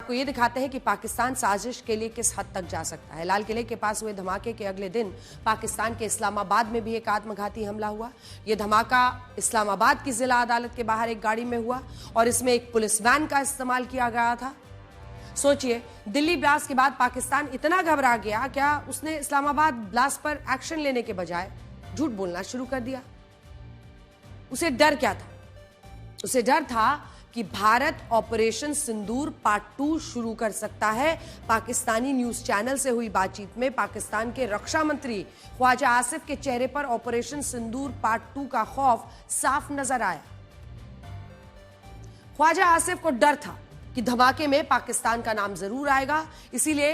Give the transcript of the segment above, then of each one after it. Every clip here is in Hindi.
आपको ये दिखाते हैं कि पाकिस्तान साजिश के लिए किस हद तक जा सकता है। लाल किले के पास हुए धमाके के अगले दिन पाकिस्तान के इस्लामाबाद में भी एक आत्मघाती हमला हुआ। यह धमाका इस्लामाबाद की जिला अदालत के बाहर एक गाड़ी में हुआ और इसमें एक पुलिस वैन का इस्तेमाल किया गया था। सोचिए, दिल्ली ब्लास्ट के बाद पाकिस्तान इतना घबरा गया, क्या उसने इस्लामाबाद ब्लास्ट पर एक्शन लेने के बजाय झूठ बोलना शुरू कर दिया? उसे डर क्या था? उसे डर था कि भारत ऑपरेशन सिंदूर पार्ट 2 शुरू कर सकता है। पाकिस्तानी न्यूज चैनल से हुई बातचीत में पाकिस्तान के रक्षा मंत्री ख्वाजा आसिफ के चेहरे पर ऑपरेशन सिंदूर पार्ट 2 का खौफ साफ नजर आया। ख्वाजा आसिफ को डर था कि धमाके में पाकिस्तान का नाम जरूर आएगा, इसीलिए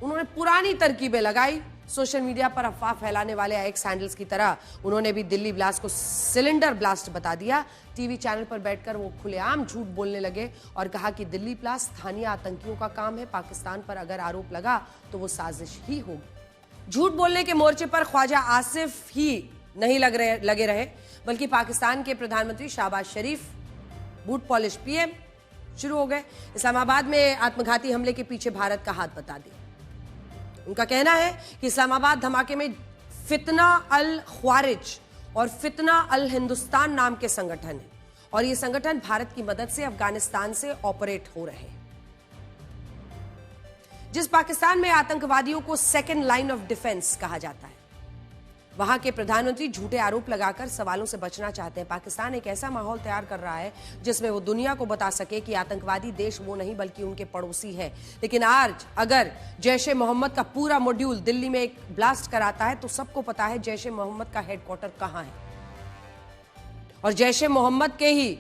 उन्होंने पुरानी तरकीबें लगाई। सोशल मीडिया पर अफवाह फैलाने वाले एक्स हैंडल्स की तरह उन्होंने भी दिल्ली ब्लास्ट को सिलेंडर ब्लास्ट बता दिया। टीवी चैनल पर बैठकर वो खुलेआम झूठ बोलने लगे और कहा कि दिल्ली ब्लास्ट स्थानीय आतंकियों का काम है। पाकिस्तान पर अगर आरोप लगा तो वो साजिश ही होगी। झूठ बोलने के मोर्चे पर ख्वाजा आसिफ ही नहीं लगे रहे, बल्कि पाकिस्तान के प्रधानमंत्री शहबाज शरीफ, बूट पॉलिश पीएम शुरू हो गए। इस्लामाबाद में आत्मघाती हमले के पीछे भारत का हाथ बता दिया। उनका कहना है कि इस्लामाबाद धमाके में फितना अल ख्वारिज और फितना अल हिंदुस्तान नाम के संगठन है और ये संगठन भारत की मदद से अफगानिस्तान से ऑपरेट हो रहे हैं। जिस पाकिस्तान में आतंकवादियों को सेकेंड लाइन ऑफ डिफेंस कहा जाता है, वहां के प्रधानमंत्री झूठे आरोप लगाकर सवालों से बचना चाहते हैं। पाकिस्तान एक ऐसा माहौल तैयार कर रहा है जिसमें वो दुनिया को बता सके कि आतंकवादी देश वो नहीं बल्कि उनके पड़ोसी है। लेकिन आज अगर जैश ए मोहम्मद का पूरा मॉड्यूल दिल्ली में एक ब्लास्ट कराता है तो सबको पता है जैश ए मोहम्मद का हेडक्वार्टर कहां है और जैश ए मोहम्मद के ही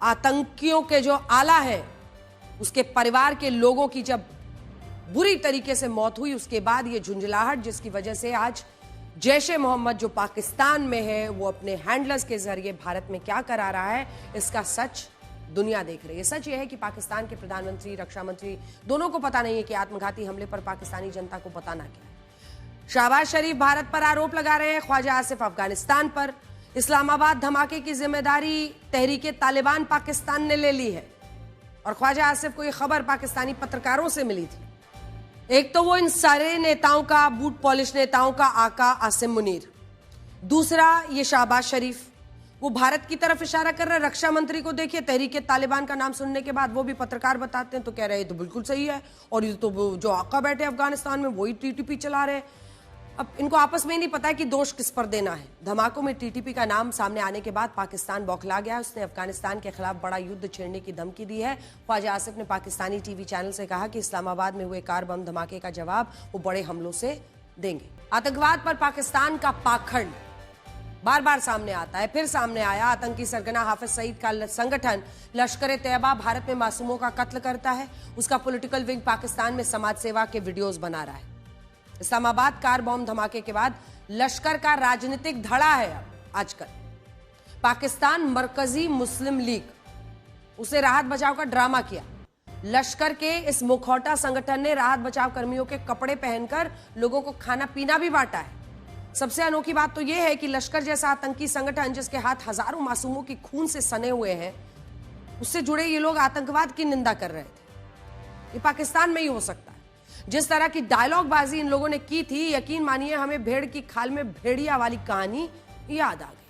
आतंकियों के जो आला है, उसके परिवार के लोगों की जब बुरी तरीके से मौत हुई, उसके बाद ये झुंझलाहट जिसकी वजह से आज जैश ए मोहम्मद जो पाकिस्तान में है वो अपने हैंडलर्स के जरिए भारत में क्या करा रहा है, इसका सच दुनिया देख रही है। सच ये है कि पाकिस्तान के प्रधानमंत्री, रक्षा मंत्री दोनों को पता नहीं है कि आत्मघाती हमले पर पाकिस्तानी जनता को बताना क्या है। शहबाज शरीफ भारत पर आरोप लगा रहे हैं, ख्वाजा आसिफ अफगानिस्तान पर। इस्लामाबाद धमाके की जिम्मेदारी तहरीके तालिबान पाकिस्तान ने ले ली है और ख्वाजा आसिफ को यह खबर पाकिस्तानी पत्रकारों से मिली थी। एक तो वो इन सारे नेताओं का, बूट पॉलिश नेताओं का आका आसिम मुनीर, दूसरा ये शहबाज शरीफ, वो भारत की तरफ इशारा कर रहे हैं। रक्षा मंत्री को देखिए, तहरीके तालिबान का नाम सुनने के बाद वो भी पत्रकार बताते हैं तो कह रहे हैं तो बिल्कुल सही है और ये तो जो आका बैठे अफगानिस्तान में वही टीटीपी चला रहे हैं। अब इनको आपस में ही नहीं पता है कि दोष किस पर देना है। धमाकों में टीटीपी का नाम सामने आने के बाद पाकिस्तान बौखला गया। उसने अफगानिस्तान के खिलाफ बड़ा युद्ध छेड़ने की धमकी दी है। ख्वाजा आसिफ ने पाकिस्तानी टीवी चैनल से कहा कि इस्लामाबाद में हुए कार बम धमाके का जवाब वो बड़े हमलों से देंगे। आतंकवाद पर पाकिस्तान का पाखंड बार बार सामने आता है। फिर सामने आया आतंकी सरगना हाफिज सईद का संगठन लश्कर तैयबा भारत में मासूमों का कत्ल करता है। उसका पॉलिटिकल विंग पाकिस्तान में समाज सेवा के वीडियोस बना रहा है। इस्लामाबाद कार बम धमाके के बाद लश्कर का राजनीतिक धड़ा है। अब आजकल पाकिस्तान मरकजी मुस्लिम लीग उसे राहत बचाव का ड्रामा किया। लश्कर के इस मुखौटा संगठन ने राहत बचाव कर्मियों के कपड़े पहनकर लोगों को खाना पीना भी बांटा है। सबसे अनोखी बात तो यह है कि लश्कर जैसा आतंकी संगठन जिसके हाथ हजारों मासूमों की खून से सने हुए हैं, उससे जुड़े ये लोग आतंकवाद की निंदा कर रहे थे। ये पाकिस्तान में ही हो सकता है। जिस तरह की डायलॉग बाजी इन लोगों ने की थी, यकीन मानिए हमें भेड़ की खाल में भेड़िया वाली कहानी याद आ गई।